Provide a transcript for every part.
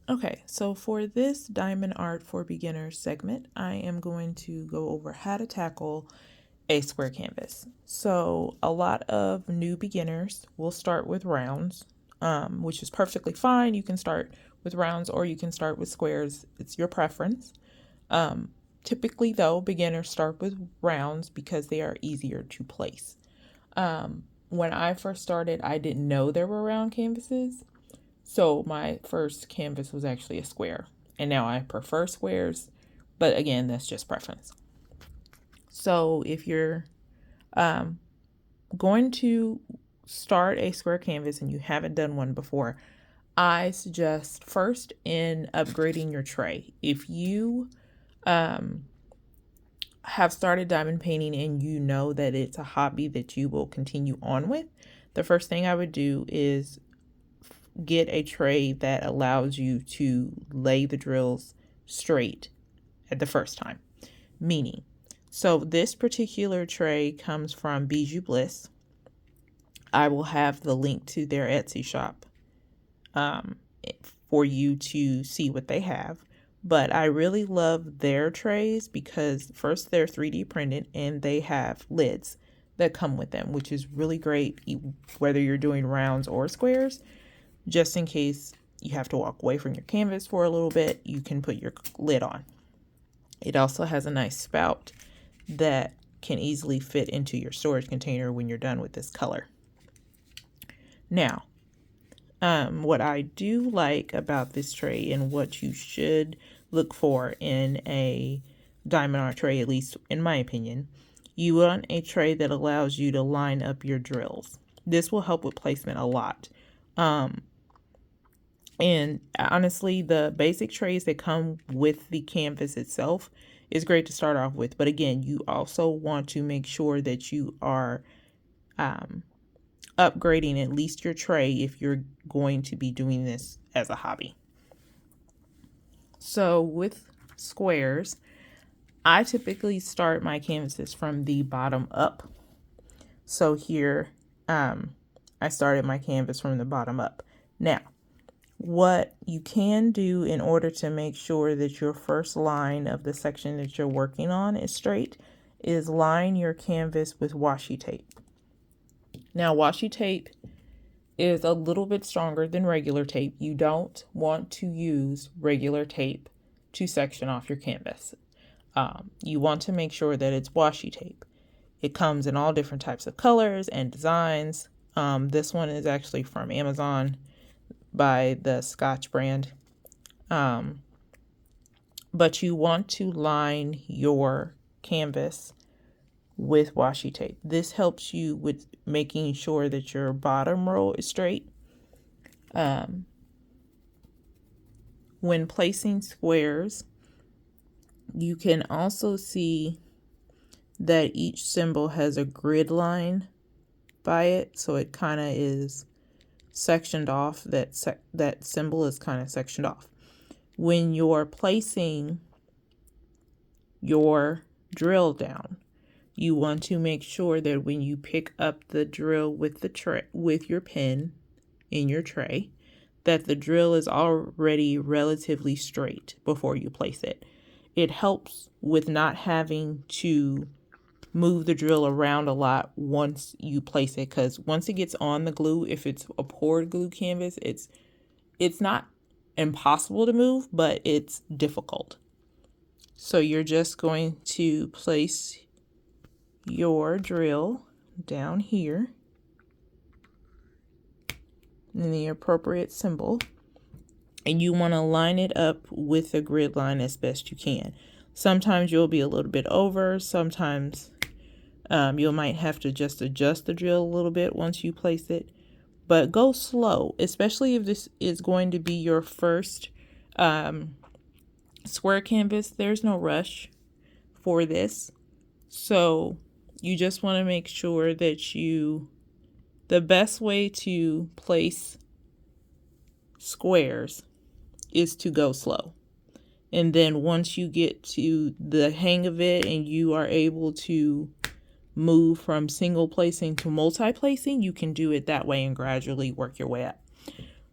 Okay, so for this Diamond Art for Beginners segment, I am going to go over how to tackle a square canvas. So a lot of new beginners will start with rounds, which is perfectly fine. You can start with rounds or you can start with squares. It's your preference. Typically, though, beginners start with rounds because they are easier to place. When I first started, I didn't know there were round canvases. So my first canvas was actually a square. And now I prefer squares. But again, that's just preference. So if you're going to start a square canvas and you haven't done one before, I suggest first in upgrading your tray. If you have started diamond painting and you know that it's a hobby that you will continue on with, the first thing I would do is get a tray that allows you to lay the drills straight at the first time. Meaning, so this particular tray comes from Bijou Bliss. I will have the link to their Etsy shop for you to see what they have. But I really love their trays because first they're 3D printed and they have lids that come with them, which is really great whether you're doing rounds or squares. Just in case you have to walk away from your canvas for a little bit, you can put your lid on. It also has a nice spout that can easily fit into your storage container when you're done with this color. Now, what I do like about this tray and what you should look for in a diamond art tray, at least in my opinion, you want a tray that allows you to line up your drills. This will help with placement a lot. And honestly, the basic trays that come with the canvas itself is great to start off with. But again, you also want to make sure that you are upgrading at least your tray if you're going to be doing this as a hobby. So with squares, I typically start my canvases from the bottom up. So here, I started my canvas from the bottom up. Now, what you can do in order to make sure that your first line of the section that you're working on is straight is line your canvas with washi tape. Now, washi tape is a little bit stronger than regular tape. You don't want to use regular tape to section off your canvas. You want to make sure that it's washi tape. It comes in all different types of colors and designs. This one is actually from Amazon by the Scotch brand. But you want to line your canvas with washi tape. This helps you with making sure that your bottom row is straight. When placing squares, you can also see that each symbol has a grid line by it, so it kind of is sectioned off. That symbol is kind of sectioned off. When you're placing your drill down, you want to make sure that when you pick up the drill with the tray with your pen in your tray, that the drill is already relatively straight before you place it. It helps with not having to move the drill around a lot once you place it, because once it gets on the glue, if it's a poured glue canvas, it's not impossible to move, but it's difficult. So you're just going to place your drill down here in the appropriate symbol, and you want to line it up with the grid line as best you can. Sometimes you'll be a little bit over, sometimes you might have to just adjust the drill a little bit once you place it, but go slow, especially if this is going to be your first square canvas. There's no rush for this. So you just want to make sure that the best way to place squares is to go slow. And then once you get to the hang of it and you are able to move from single placing to multi-placing, you can do it that way and gradually work your way up.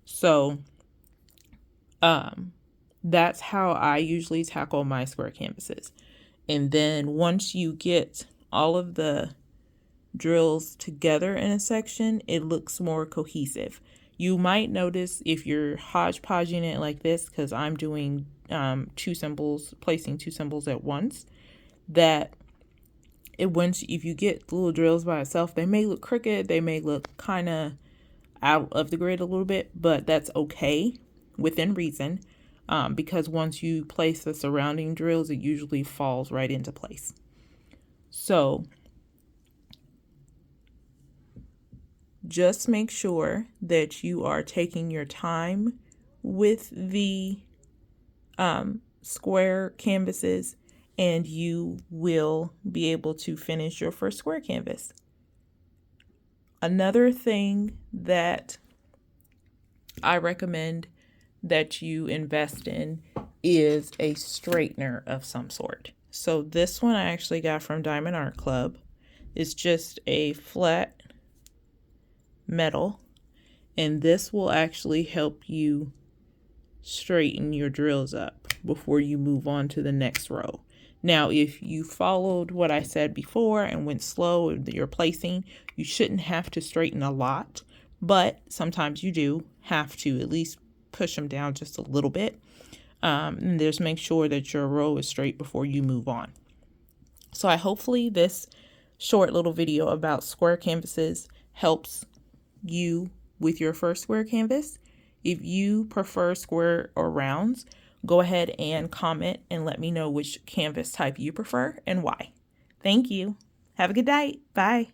So That's how I usually tackle my square canvases. And then once you get all of the drills together in a section, it looks more cohesive. You might notice if you're hodgepodging it like this, because I'm doing placing two symbols at once, that if you get the little drills by itself, they may look crooked, they may look kind of out of the grid a little bit, but that's okay within reason, because once you place the surrounding drills, it usually falls right into place. So just make sure that you are taking your time with the square canvases, and you will be able to finish your first square canvas. Another thing that I recommend that you invest in is a straightener of some sort. So this one I actually got from Diamond Art Club. It's just a flat metal, and this will actually help you straighten your drills up before you move on to the next row. Now, if you followed what I said before and went slow with your placing, you shouldn't have to straighten a lot, but sometimes you do have to at least push them down just a little bit. And just make sure that your row is straight before you move on. So hopefully this short little video about square canvases helps you with your first square canvas. If you prefer square or rounds, go ahead and comment and let me know which canvas type you prefer and why. Thank you. Have a good night. Bye.